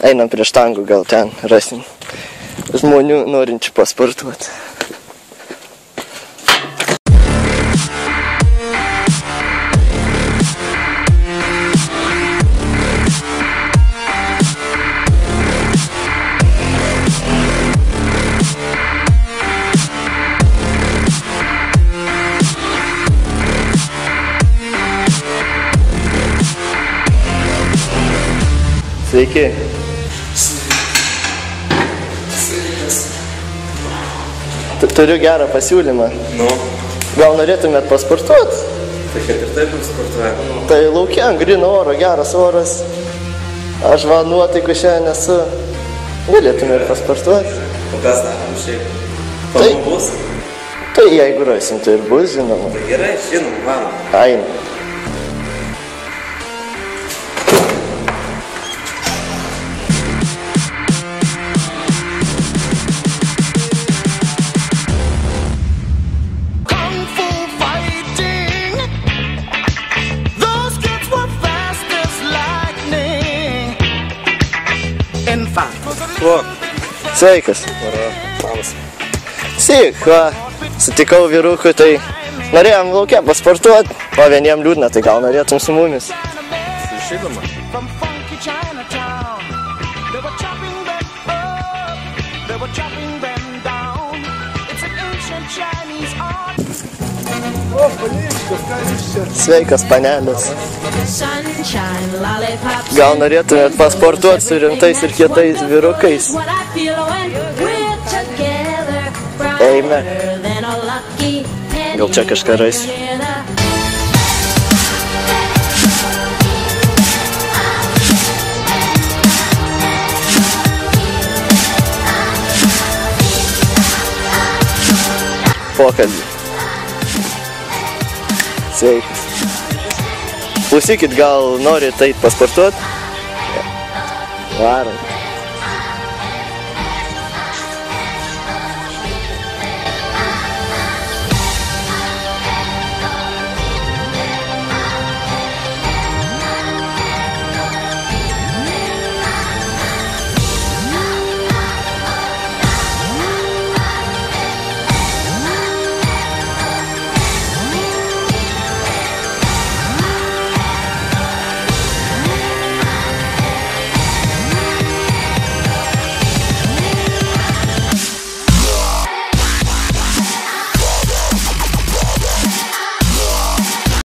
Einam prie štangų, gal ten rasim žmonių norinčių pasportuoti. Sveiki. Turiu gerą pasiūlymą. Nu. Gal norėtumėt pasportuoti? Tai kad ir taip pasportuojame. Tai lauke, gryno oro, geras oras. Aš va nuotaikų šiandien esu. Galėtumėt pasportuoti. O kas darom šiaip? Tai- Kalbų bus? Tai jeigu rasim, tai ir bus, žinoma. Tai gerai, žinom, varom. Einam. Kuo? Sveikas. Labas. Sik, va, sutikau vyrukų, tai norėjom lauke pasportuoti, o vieniem liūdna, tai gal norėtum su mumis. Išeidama? O, paniškas, ką jūs čia? Sveikas, panelės. Gal norėtumėt pasportuoti su rimtais ir kietais vyrukais? Eime. Gal čia kažką rasiu? Pokalbį. Sveikas. Klausykit, gal norit eit pasportuot? Varom.